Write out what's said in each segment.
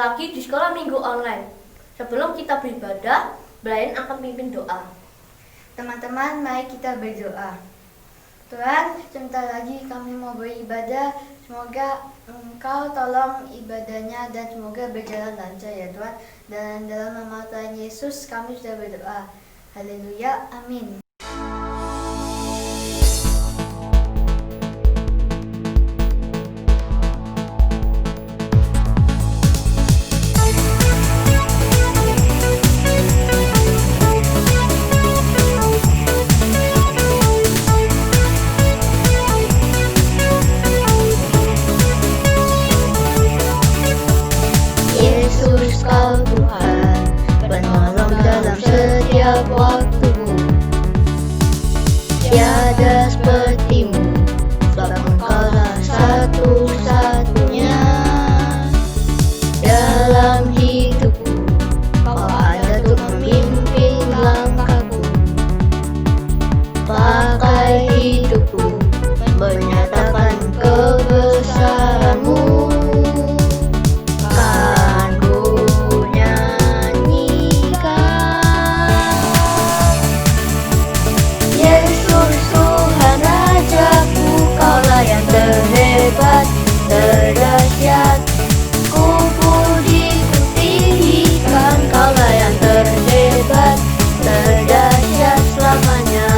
lagi di sekolah minggu online. Sebelum kita beribadah, Brian akan pimpin doa. Teman-teman, mari kita berdoa. Tuhan, sebentar lagi kami mau beribadah. Semoga Engkau tolong ibadahnya dan semoga berjalan lancar ya Tuhan. Dan dalam nama Tuhan Yesus kami sudah berdoa. Haleluya, amin. Yesus kau Tuhan, penolong dalam setiap waktu. Tiada sepertimu, sebab Engkaulah satu-satunya. Dalam hidupku, Kau ada untuk memimpin langkahku. Pakai hidupku, menyatakan kebesaran-Mu. Terhebat, terdahsyat, ku puji ku tinggikan. Kaulah yang terhebat, terdahsyat selamanya.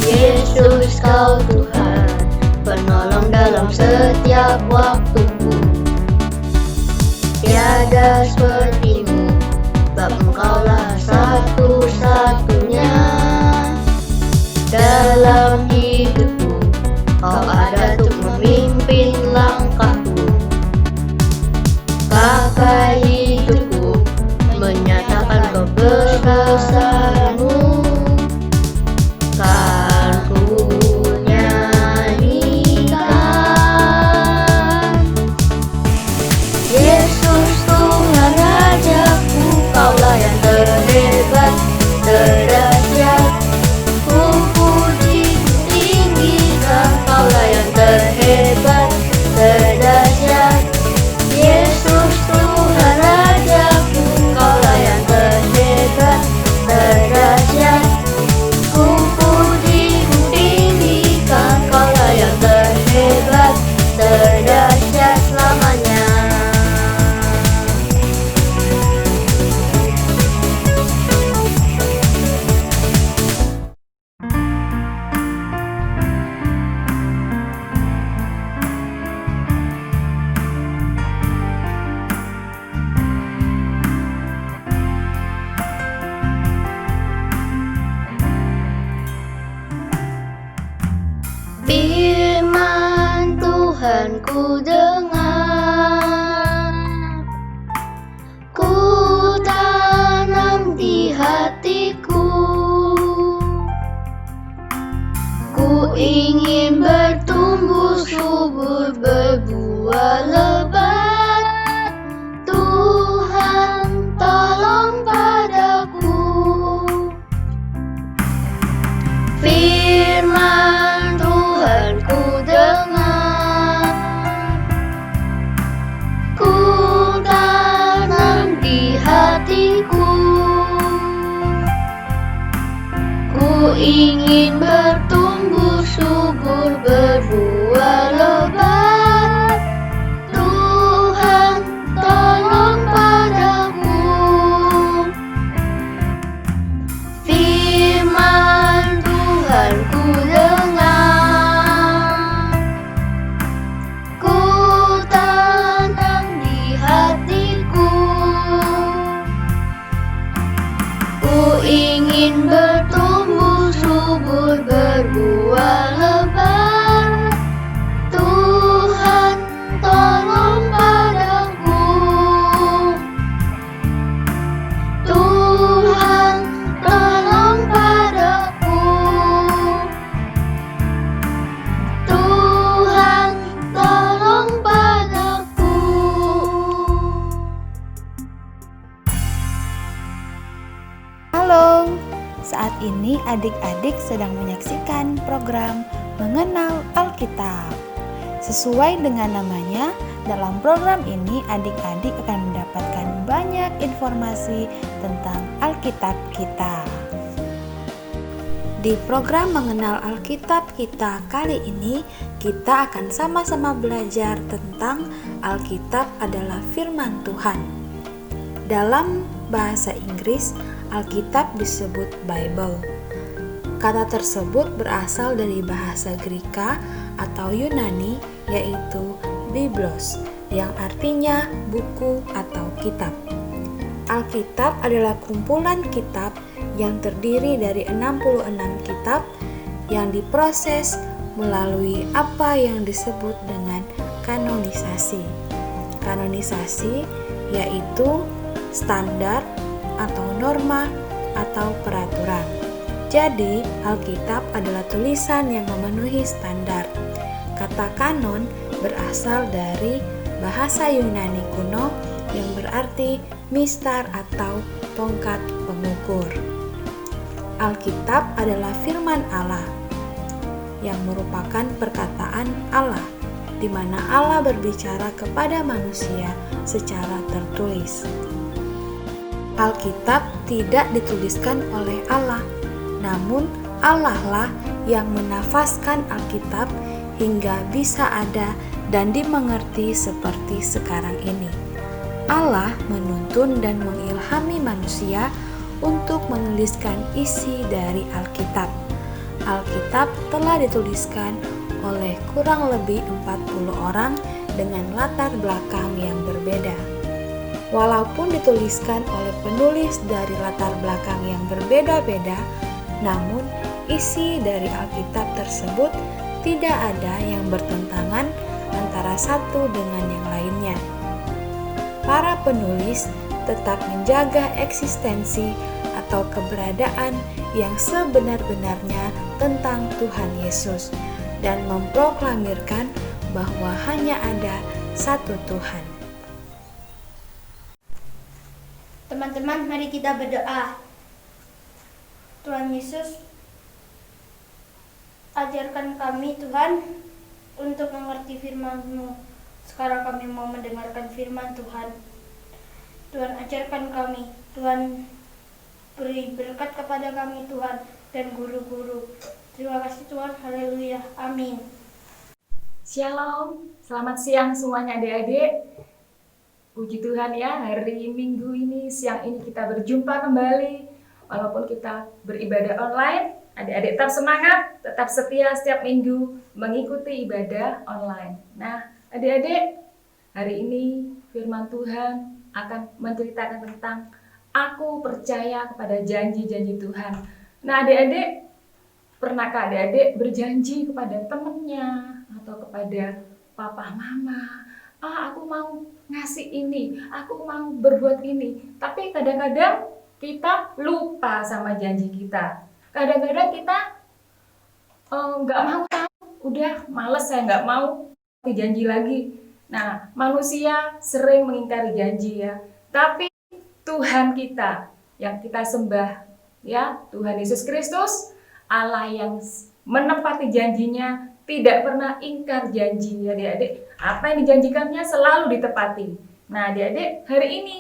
Yesus kau Tuhan, penolong dalam setiap waktuku. Tiada sepertimu, sebab Engkaulah satu-satunya. Dalam hidupku, Kau ada untuk memimpin langkahku. Pakai hidupku, menyatakan kebesaran-Mu. Kan ku nyanyikan, Yesus Tuhan Rajaku, Kaulah yang terhebat, terdahsyat, ku puji ku tinggikan. Kaulah yang terhebat, terdahsyat, Yesus Tuhan Rajaku, Kaulah yang terhebat, terdahsyat, ku puji ku tinggikan. Kaulah yang terhebat, terdahsyat selamanya. Firman Tuhan ku dengar, ku tanam di hatiku. Ku ingin bertumbuh subur, berbuah lebat. Tuhan tolong padaku. Firman Tuhan ku dengar, ku tanam di hatiku. Ku ingin bertumbuh subur, berbuah lebat. Tuhan tolong padaku. Firman Tuhan ku dengar, ku tanam di hatiku. Ku ingin bertumbuh subur, berbuah lebat. Tuhan tolong padaku. Tuhan tolong padaku. Tuhan tolong padaku. Halo, saat ini adik-adik sedang menyaksikan program mengenal Alkitab. Sesuai dengan namanya, dalam program ini adik-adik akan mendapatkan banyak informasi tentang Alkitab kita. Di program Mengenal Alkitab kita kali ini, kita akan sama-sama belajar tentang Alkitab adalah firman Tuhan. Dalam bahasa Inggris, Alkitab disebut Bible. Kata tersebut berasal dari bahasa Greka atau Yunani, yaitu Biblos, yang artinya buku atau kitab. Alkitab adalah kumpulan kitab yang terdiri dari 66 kitab yang diproses melalui apa yang disebut dengan kanonisasi. Kanonisasi yaitu standar atau norma atau peraturan. Jadi, Alkitab adalah tulisan yang memenuhi standar. Kata kanon berasal dari bahasa Yunani kuno yang berarti mistar atau tongkat pengukur. Alkitab adalah firman Allah yang merupakan perkataan Allah, di mana Allah berbicara kepada manusia secara tertulis. Alkitab tidak dituliskan oleh Allah, namun Allah lah yang menafaskan Alkitab hingga bisa ada dan dimengerti seperti sekarang ini. Allah menuntun dan mengilhami manusia untuk menuliskan isi dari Alkitab. Alkitab telah dituliskan oleh kurang lebih 40 orang dengan latar belakang yang berbeda. Walaupun dituliskan oleh penulis dari latar belakang yang berbeda-beda, namun isi dari Alkitab tersebut tidak ada yang bertentangan antara satu dengan yang lainnya. Para penulis tetap menjaga eksistensi atau keberadaan yang sebenar-benarnya tentang Tuhan Yesus dan memproklamirkan bahwa hanya ada satu Tuhan. Teman-teman, mari kita berdoa. Tuhan Yesus, ajarkan kami Tuhan untuk mengerti firman-Mu. Sekarang kami mau mendengarkan firman Tuhan. Tuhan, ajarkan kami. Tuhan, beri berkat kepada kami Tuhan dan guru-guru. Terima kasih Tuhan. Haleluya. Amin. Shalom, selamat siang semuanya adik-adik. Puji Tuhan ya, hari Minggu ini, siang ini kita berjumpa kembali. Walaupun kita beribadah online, adik-adik tetap semangat, tetap setia setiap minggu mengikuti ibadah online. Nah, adik-adik, hari ini firman Tuhan akan menceritakan tentang aku percaya kepada janji-janji Tuhan. Nah, adik-adik, pernahkah adik-adik berjanji kepada temannya atau kepada papa mama, aku mau ngasih ini, aku mau berbuat ini. Tapi kadang-kadang kita lupa sama janji kita. Kadang-kadang kita nggak mau tahu, udah males, saya nggak mau janji lagi. Nah, manusia sering mengingkari janji ya. Tapi Tuhan kita yang kita sembah ya, Tuhan Yesus Kristus, Allah yang menepati janjinya, tidak pernah ingkar janji ya adik-adik. Apa yang dijanjikannya selalu ditepati. Nah adik-adik, hari ini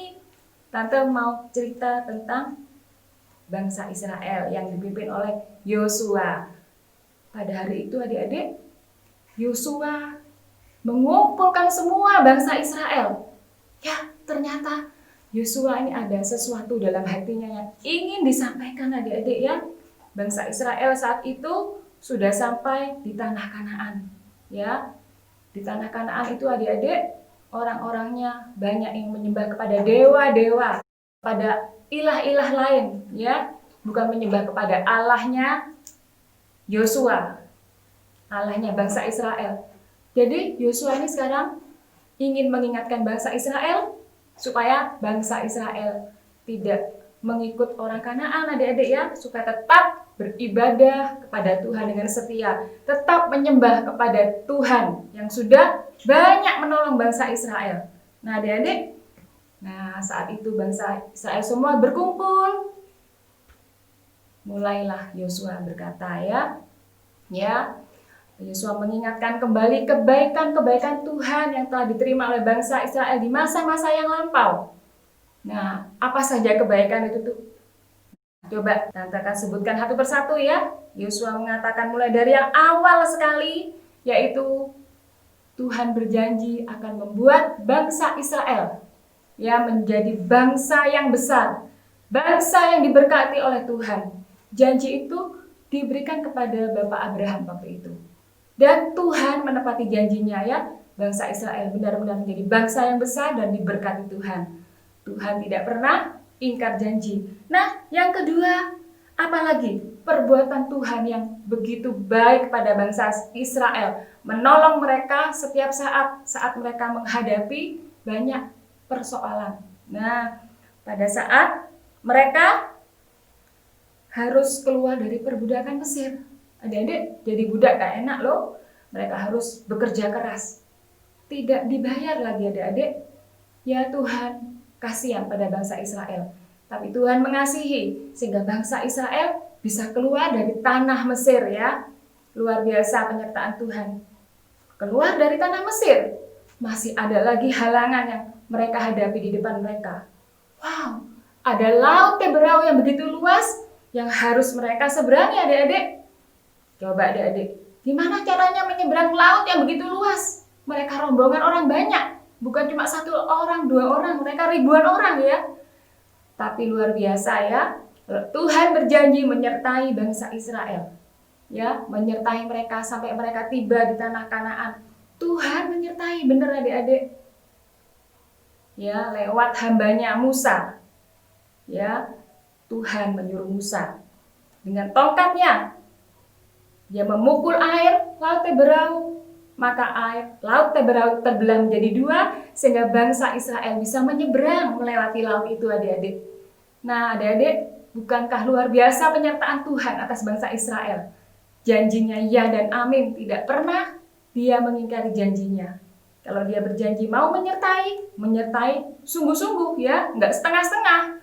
Tante mau cerita tentang bangsa Israel yang dipimpin oleh Yosua. Pada hari itu adik-adik, Yosua mengumpulkan semua bangsa Israel. Ya, ternyata Yosua ini ada sesuatu dalam hatinya yang ingin disampaikan adik-adik ya. Bangsa Israel saat itu sudah sampai di tanah Kanaan. Ya, di tanah Kanaan itu adik-adik, orang-orangnya banyak yang menyembah kepada dewa-dewa, pada ilah-ilah lain, ya, bukan menyembah kepada Allahnya Yosua, Allahnya bangsa Israel. Jadi Yosua ini sekarang ingin mengingatkan bangsa Israel supaya bangsa Israel tidak mengikut orang Kanaan adik-adik ya, supaya tetap beribadah kepada Tuhan dengan setia, tetap menyembah kepada Tuhan yang sudah banyak menolong bangsa Israel. Nah adik-adik, saat itu bangsa Israel semua berkumpul. Mulailah Yosua berkata ya, Yosua mengingatkan kembali kebaikan-kebaikan Tuhan yang telah diterima oleh bangsa Israel di masa-masa yang lampau. Nah, apa saja kebaikan itu tuh? Coba Tante akan sebutkan satu persatu ya. Yosua mengatakan mulai dari yang awal sekali, yaitu Tuhan berjanji akan membuat bangsa Israel ya menjadi bangsa yang besar, bangsa yang diberkati oleh Tuhan. Janji itu diberikan kepada Bapak Abraham waktu itu. Dan Tuhan menepati janjinya ya, bangsa Israel benar-benar menjadi bangsa yang besar dan diberkati Tuhan. Tuhan tidak pernah ingkar janji. Nah, yang kedua, apalagi perbuatan Tuhan yang begitu baik pada bangsa Israel, menolong mereka setiap saat mereka menghadapi banyak persoalan. Nah, pada saat mereka harus keluar dari perbudakan Mesir. Adik-adik, jadi budak gak enak loh. Mereka harus bekerja keras. Tidak dibayar lagi adik-adik. Ya Tuhan, kasihan pada bangsa Israel. Tapi Tuhan mengasihi sehingga bangsa Israel bisa keluar dari tanah Mesir ya. Luar biasa penyertaan Tuhan. Keluar dari tanah Mesir. Masih ada lagi halangan yang mereka hadapi di depan mereka. Wow, ada laut Teberau yang begitu luas yang harus mereka seberangi adik-adik. Coba adik-adik, gimana caranya menyeberang laut yang begitu luas? Mereka rombongan orang banyak, bukan cuma 1 orang, 2 orang, mereka ribuan orang ya. Tapi luar biasa ya, Tuhan berjanji menyertai bangsa Israel. Ya, menyertai mereka sampai mereka tiba di tanah Kanaan. Tuhan menyertai, bener adik-adik. Ya, lewat hambanya Musa. Ya, Tuhan menyuruh Musa dengan tongkatnya. Dia memukul air laut Teberau, maka air laut Teberau terbelah menjadi 2 sehingga bangsa Israel bisa menyeberang melewati laut itu adik-adik. Nah, adik-adik, bukankah luar biasa penyertaan Tuhan atas bangsa Israel? Janjinya ya dan amin, tidak pernah dia mengingkari janjinya. Kalau dia berjanji mau menyertai sungguh-sungguh ya, enggak setengah-setengah.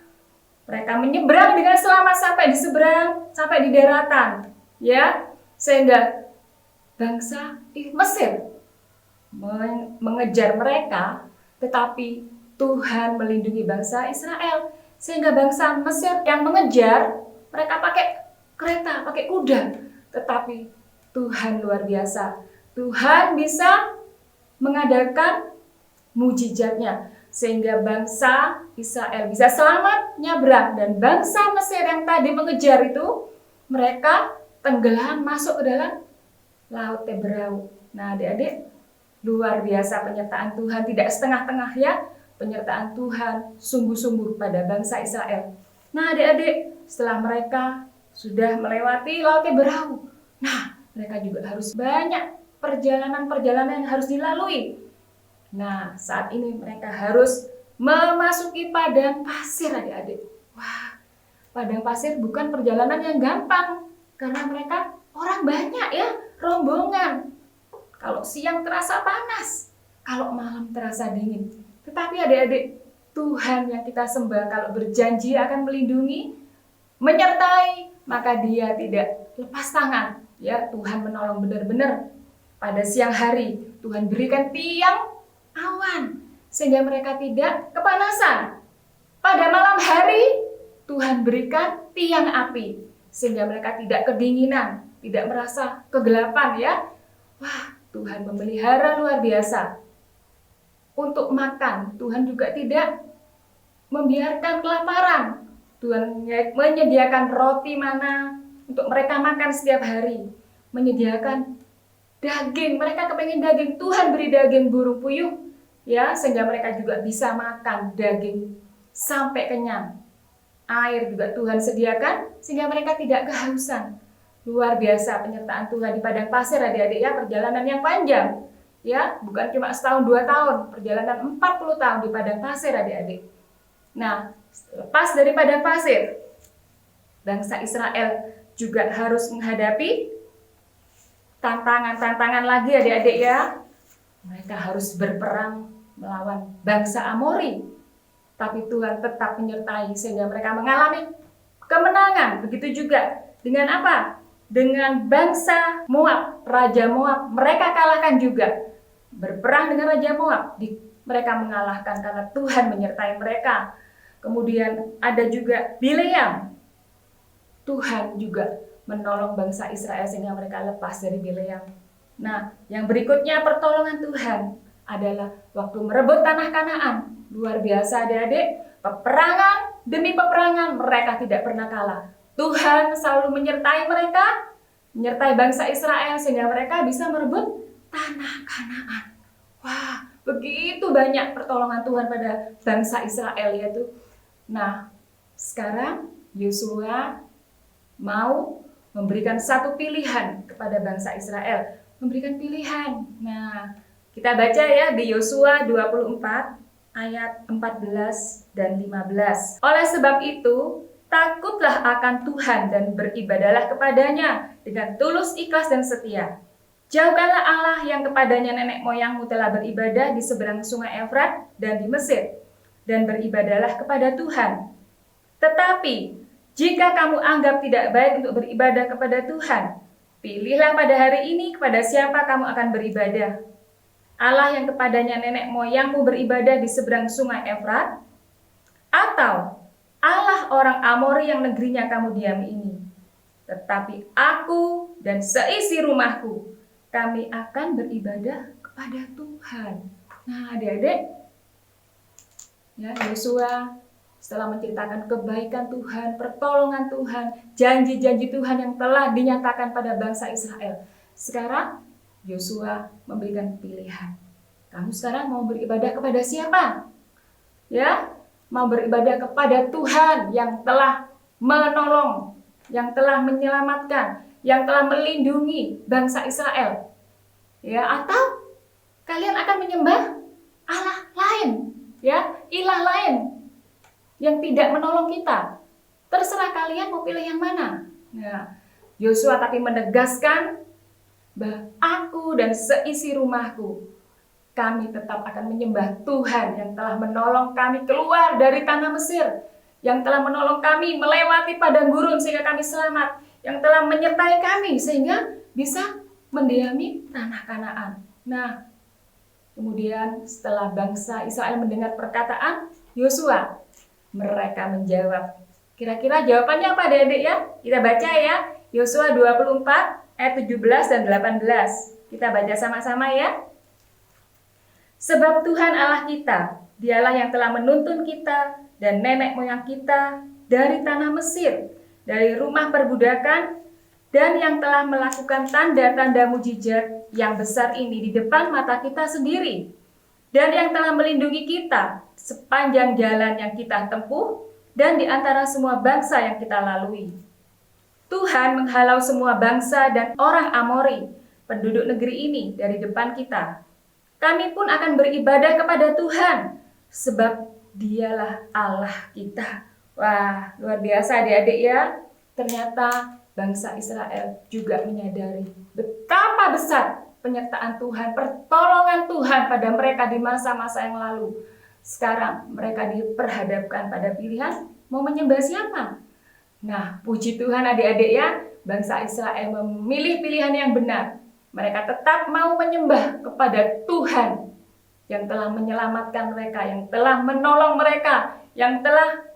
Mereka menyeberang dengan selamat sampai di seberang, sampai di daratan, ya. Sehingga bangsa Mesir mengejar mereka, tetapi Tuhan melindungi bangsa Israel. Sehingga bangsa Mesir yang mengejar, mereka pakai kereta, pakai kuda. Tetapi Tuhan luar biasa. Tuhan bisa mengadakan mujizatnya. Sehingga bangsa Israel bisa selamat nyabrang. Dan bangsa Mesir yang tadi mengejar itu, mereka tenggelam masuk ke dalam laut Teberau. Nah adik-adik, luar biasa penyertaan Tuhan, tidak setengah-tengah ya. Penyertaan Tuhan sungguh-sungguh pada bangsa Israel. Nah adik-adik, setelah mereka sudah melewati laut Teberau, nah mereka juga harus banyak perjalanan-perjalanan yang harus dilalui. Nah saat ini mereka harus memasuki padang pasir adik-adik. Wah, padang pasir bukan perjalanan yang gampang. Karena mereka orang banyak ya, rombongan. Kalau siang terasa panas, kalau malam terasa dingin. Tetapi adik-adik, Tuhan yang kita sembah kalau berjanji akan melindungi, menyertai, maka Dia tidak lepas tangan. Ya, Tuhan menolong benar-benar. Pada siang hari, Tuhan berikan tiang awan sehingga mereka tidak kepanasan. Pada malam hari, Tuhan berikan tiang api sehingga mereka tidak kedinginan, tidak merasa kegelapan ya. Wah, Tuhan memelihara luar biasa. Untuk makan, Tuhan juga tidak membiarkan kelaparan. Tuhan menyediakan roti mana untuk mereka makan setiap hari. Menyediakan daging, mereka kepengen daging, Tuhan beri daging burung puyuh ya, sehingga mereka juga bisa makan daging sampai kenyang. Air juga Tuhan sediakan sehingga mereka tidak kehausan. Luar biasa penyertaan Tuhan di padang pasir adik-adik ya, perjalanan yang panjang. Ya, bukan cuma setahun 2 tahun, perjalanan 40 tahun di padang pasir adik-adik. Nah, lepas dari padang pasir, bangsa Israel juga harus menghadapi tantangan-tantangan lagi adik-adik ya. Mereka harus berperang melawan bangsa Amori. Tapi Tuhan tetap menyertai sehingga mereka mengalami kemenangan. Begitu juga dengan apa? dengan bangsa Moab, Raja Moab. Mereka kalahkan juga. Berperang dengan Raja Moab, mereka mengalahkan karena Tuhan menyertai mereka. Kemudian ada juga Bileam. Tuhan juga menolong bangsa Israel sehingga mereka lepas dari Bileam. Nah, yang berikutnya pertolongan Tuhan adalah waktu merebut tanah Kanaan. Luar biasa adik-adik, peperangan demi peperangan mereka tidak pernah kalah. Tuhan selalu menyertai mereka, menyertai bangsa Israel sehingga mereka bisa merebut tanah Kanaan. Wah, begitu banyak pertolongan Tuhan pada bangsa Israel ya tuh. Nah, sekarang Yosua mau memberikan satu pilihan kepada bangsa Israel. Memberikan pilihan. Nah, kita baca ya di Yosua 24 ayat 14 dan 15. Oleh sebab itu, takutlah akan Tuhan dan beribadahlah kepadanya dengan tulus, ikhlas, dan setia. Jauhkanlah Allah yang kepadanya nenek moyangmu telah beribadah di seberang sungai Efrat dan di Mesir, dan beribadahlah kepada Tuhan. Tetapi, jika kamu anggap tidak baik untuk beribadah kepada Tuhan, pilihlah pada hari ini kepada siapa kamu akan beribadah. Allah yang kepadanya nenek moyangmu beribadah di seberang sungai Efrat, atau Allah orang Amori yang negerinya kamu diami ini. Tetapi aku dan seisi rumahku, kami akan beribadah kepada Tuhan. Nah, adik-adik, ya, Yosua setelah menceritakan kebaikan Tuhan, pertolongan Tuhan, janji-janji Tuhan yang telah dinyatakan pada bangsa Israel. Sekarang Yosua memberikan pilihan. Kamu sekarang mau beribadah kepada siapa? Ya, mau beribadah kepada Tuhan yang telah menolong, yang telah menyelamatkan, yang telah melindungi bangsa Israel. Ya, atau kalian akan menyembah Allah lain, ya, ilah lain yang tidak menolong kita. Terserah kalian mau pilih yang mana. Nah, Yosua tapi menegaskan bahwa aku dan seisi rumahku, kami tetap akan menyembah Tuhan yang telah menolong kami keluar dari tanah Mesir, yang telah menolong kami melewati padang gurun sehingga kami selamat, yang telah menyertai kami sehingga bisa mendiami tanah Kanaan. Nah, kemudian setelah bangsa Israel mendengar perkataan Yosua, mereka menjawab. Kira-kira jawabannya apa adik-adik ya? Kita baca ya, Yosua 24 ayat 17 dan 18. Kita baca sama-sama ya. Sebab Tuhan Allah kita, Dialah yang telah menuntun kita dan nenek moyang kita dari tanah Mesir, dari rumah perbudakan, dan yang telah melakukan tanda-tanda mujizat yang besar ini di depan mata kita sendiri, dan yang telah melindungi kita sepanjang jalan yang kita tempuh dan di antara semua bangsa yang kita lalui. Tuhan menghalau semua bangsa dan orang Amori, penduduk negeri ini, dari depan kita. Kami pun akan beribadah kepada Tuhan, sebab Dialah Allah kita. Wah, luar biasa adik-adik ya. Ternyata bangsa Israel juga menyadari betapa besar penyertaan Tuhan, pertolongan Tuhan pada mereka di masa-masa yang lalu. Sekarang mereka diperhadapkan pada pilihan mau menyembah siapa. Nah, puji Tuhan adik-adik ya, bangsa Israel memilih pilihan yang benar. Mereka tetap mau menyembah kepada Tuhan yang telah menyelamatkan mereka, yang telah menolong mereka, yang telah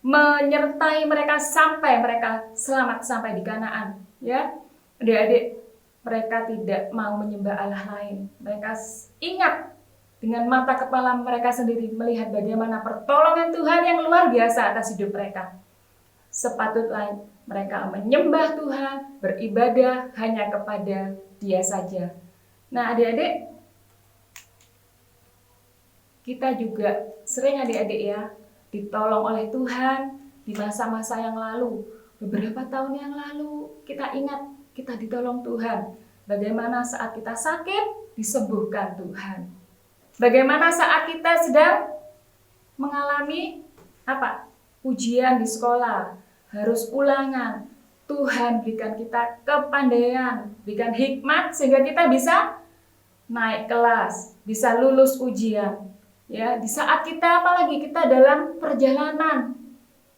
menyertai mereka sampai mereka selamat sampai di Kanaan. Ya, adik-adik, mereka tidak mau menyembah Allah lain. Mereka ingat dengan mata kepala mereka sendiri melihat bagaimana pertolongan Tuhan yang luar biasa atas hidup mereka. Sepatutnya mereka menyembah Tuhan, beribadah hanya kepada Dia saja. Nah, adik-adik, kita juga sering adik-adik ya ditolong oleh Tuhan di masa-masa yang lalu. Beberapa tahun yang lalu kita ingat kita ditolong Tuhan. Bagaimana saat kita sakit disembuhkan Tuhan. Bagaimana saat kita sedang mengalami ujian di sekolah, harus ulangan. Tuhan berikan kita kepandaian, berikan hikmat sehingga kita bisa naik kelas, bisa lulus ujian. Ya, di saat kita apalagi kita dalam perjalanan.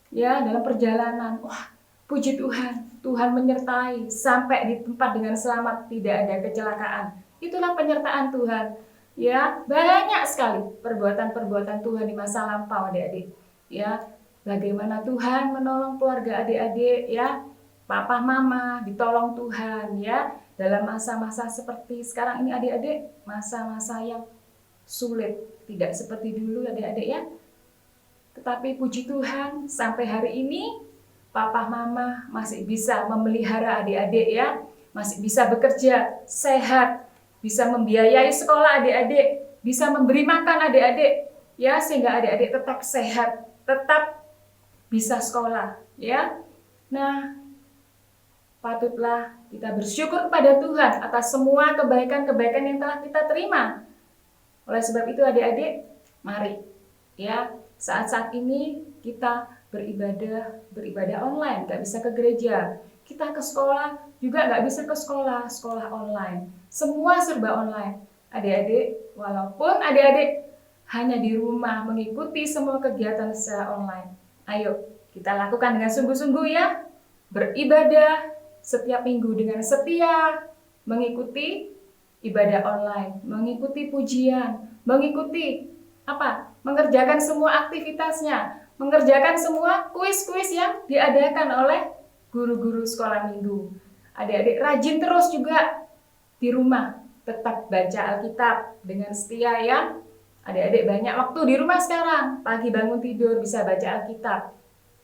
Ya, dalam perjalanan. Wah, puji Tuhan. Tuhan menyertai sampai di tempat dengan selamat, tidak ada kecelakaan. Itulah penyertaan Tuhan. Ya, banyak sekali perbuatan-perbuatan Tuhan di masa lampau, adik-adik. Ya, bagaimana Tuhan menolong keluarga adik-adik, ya, papa mama ditolong Tuhan, ya, dalam masa-masa seperti sekarang ini adik-adik, masa-masa yang sulit, tidak seperti dulu adik-adik ya. Tetapi puji Tuhan, sampai hari ini papa mama masih bisa memelihara adik-adik ya, masih bisa bekerja, sehat, bisa membiayai sekolah adik-adik, bisa memberi makan adik-adik, ya, sehingga adik-adik tetap sehat, tetap bisa sekolah, ya. Nah, patutlah kita bersyukur kepada Tuhan atas semua kebaikan-kebaikan yang telah kita terima. Oleh sebab itu adik-adik, mari, ya, saat-saat ini kita beribadah online, nggak bisa ke gereja. Kita ke sekolah juga nggak bisa ke sekolah online. Semua serba online. Adik-adik, walaupun adik-adik hanya di rumah mengikuti semua kegiatan secara online. Ayo, kita lakukan dengan sungguh-sungguh ya. Beribadah setiap minggu dengan setia, mengikuti ibadah online, mengikuti pujian, mengikuti apa? Mengerjakan semua aktivitasnya, mengerjakan semua kuis-kuis yang diadakan oleh guru-guru sekolah minggu. Adik-adik rajin terus juga di rumah, tetap baca Alkitab dengan setia ya. Adik-adik banyak waktu di rumah sekarang, pagi bangun tidur bisa baca Alkitab.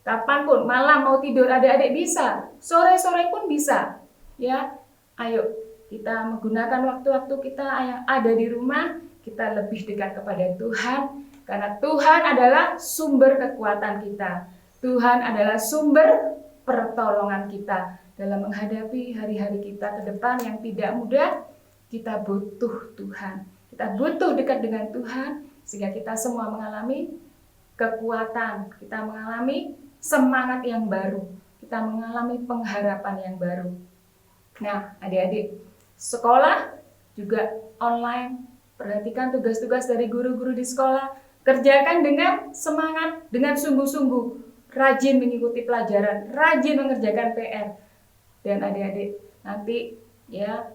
Kapanpun, malam mau tidur adik-adik bisa, sore-sore pun bisa. Ya, ayo kita menggunakan waktu-waktu kita yang ada di rumah, kita lebih dekat kepada Tuhan, karena Tuhan adalah sumber kekuatan kita. Tuhan adalah sumber pertolongan kita dalam menghadapi hari-hari kita ke depan yang tidak mudah. Kita butuh Tuhan, kita butuh dekat dengan Tuhan, sehingga kita semua mengalami kekuatan, kita mengalami semangat yang baru, kita mengalami pengharapan yang baru. Nah, adik-adik, sekolah juga online, perhatikan tugas-tugas dari guru-guru di sekolah, kerjakan dengan semangat, dengan sungguh-sungguh, rajin mengikuti pelajaran, rajin mengerjakan PR. Dan adik-adik, nanti ya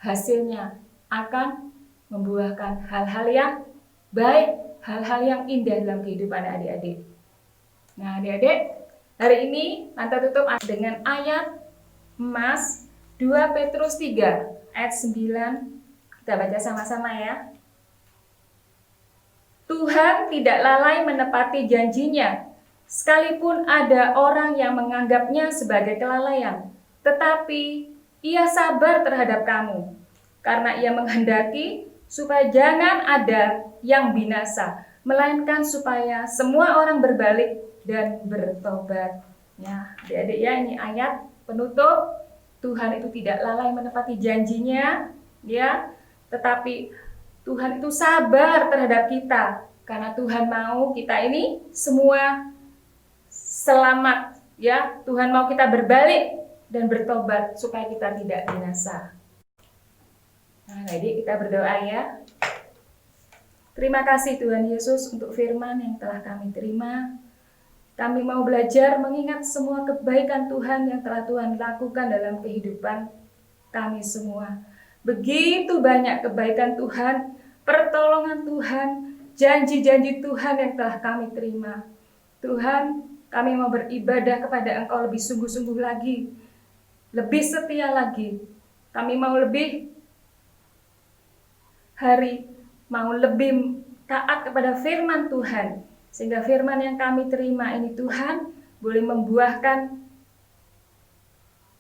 hasilnya akan membuahkan hal-hal yang baik, hal-hal yang indah dalam kehidupan adik-adik. Nah, adik-adik, hari ini Tante tutup dengan ayat emas 2 Petrus 3 ayat 9. Kita baca sama-sama ya. Tuhan tidak lalai menepati janjinya, sekalipun ada orang yang menganggapnya sebagai kelalaian, tetapi Ia sabar terhadap kamu, karena Ia menghendaki supaya jangan ada yang binasa, melainkan supaya semua orang berbalik dan bertobat. Ya, adik-adik ya, ini ayat penutup. Tuhan itu tidak lalai menepati janjinya, ya, tetapi Tuhan itu sabar terhadap kita, karena Tuhan mau kita ini semua selamat, ya. Tuhan mau kita berbalik dan bertobat supaya kita tidak binasa. Nah, jadi kita berdoa ya. Terima kasih Tuhan Yesus untuk firman yang telah kami terima. Kami mau belajar mengingat semua kebaikan Tuhan yang telah Tuhan lakukan dalam kehidupan kami semua. Begitu banyak kebaikan Tuhan, pertolongan Tuhan, janji-janji Tuhan yang telah kami terima. Tuhan, kami mau beribadah kepada Engkau lebih sungguh-sungguh lagi, lebih setia lagi. Kami mau lebih mau lebih taat kepada firman Tuhan, sehingga firman yang kami terima ini Tuhan boleh membuahkan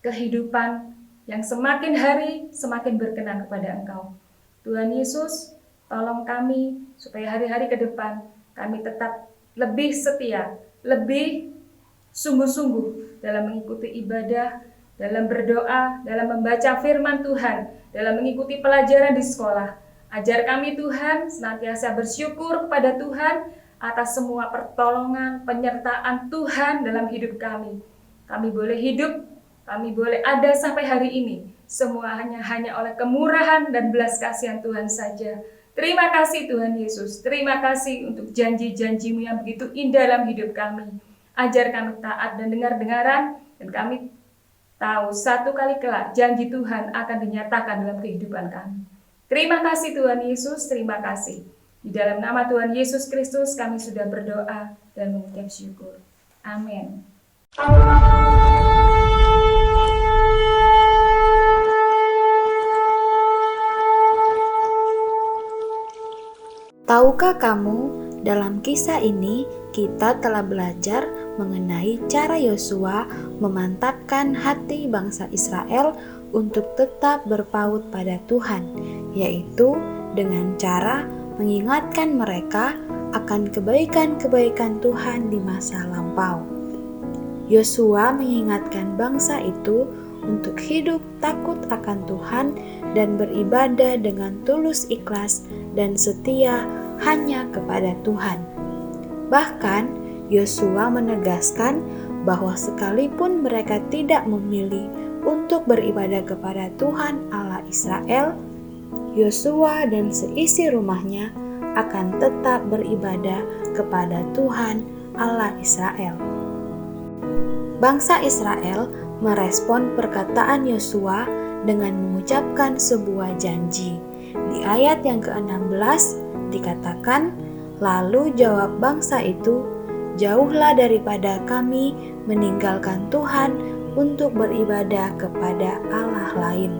kehidupan yang semakin hari semakin berkenan kepada Engkau. Tuhan Yesus, tolong kami supaya hari-hari ke depan kami tetap lebih setia, lebih sungguh-sungguh dalam mengikuti ibadah, dalam berdoa, dalam membaca firman Tuhan, dalam mengikuti pelajaran di sekolah. Ajar kami Tuhan senantiasa bersyukur kepada Tuhan atas semua pertolongan, penyertaan Tuhan dalam hidup kami. Kami boleh hidup, kami boleh ada sampai hari ini. Semua hanya oleh kemurahan dan belas kasihan Tuhan saja. Terima kasih Tuhan Yesus. Terima kasih untuk janji-janji-Mu yang begitu indah dalam hidup kami. Ajar kami taat dan dengar-dengaran, dan kami tahu satu kali kelak janji Tuhan akan dinyatakan dalam kehidupan kami. Terima kasih Tuhan Yesus, terima kasih. Di dalam nama Tuhan Yesus Kristus kami sudah berdoa dan mengucap syukur. Amin. Tahukah kamu, dalam kisah ini kita telah belajar mengenai cara Yosua memantapkan hati bangsa Israel untuk tetap berpaut pada Tuhan, yaitu dengan cara mengingatkan mereka akan kebaikan-kebaikan Tuhan di masa lampau. Yosua mengingatkan bangsa itu untuk hidup takut akan Tuhan dan beribadah dengan tulus ikhlas dan setia hanya kepada Tuhan. Bahkan, Yosua menegaskan bahwa sekalipun mereka tidak memilih untuk beribadah kepada Tuhan Allah Israel, Yosua dan seisi rumahnya akan tetap beribadah kepada Tuhan Allah Israel. Bangsa Israel merespon perkataan Yosua dengan mengucapkan sebuah janji. Di ayat yang ke-16 dikatakan, "Lalu jawab bangsa itu, 'Jauhlah daripada kami meninggalkan Tuhan untuk beribadah kepada Allah lain.'"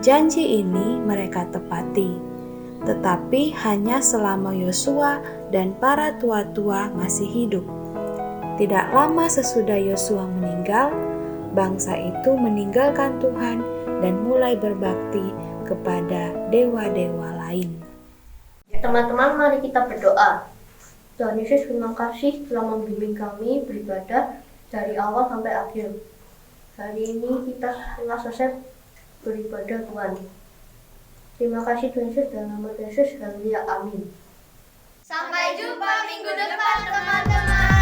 Janji ini mereka tepati, tetapi hanya selama Yosua dan para tua-tua masih hidup. Tidak lama sesudah Yosua meninggal, bangsa itu meninggalkan Tuhan dan mulai berbakti kepada dewa-dewa lain. Teman-teman, mari kita berdoa. Tuhan Yesus, terima kasih telah membimbing kami beribadah dari awal sampai akhir. Hari ini kita telah selesai beribadah Tuhan. Terima kasih Tuhan Yesus, dalam nama Tuhan Yesus, haleluya, amin. Sampai jumpa minggu depan teman-teman.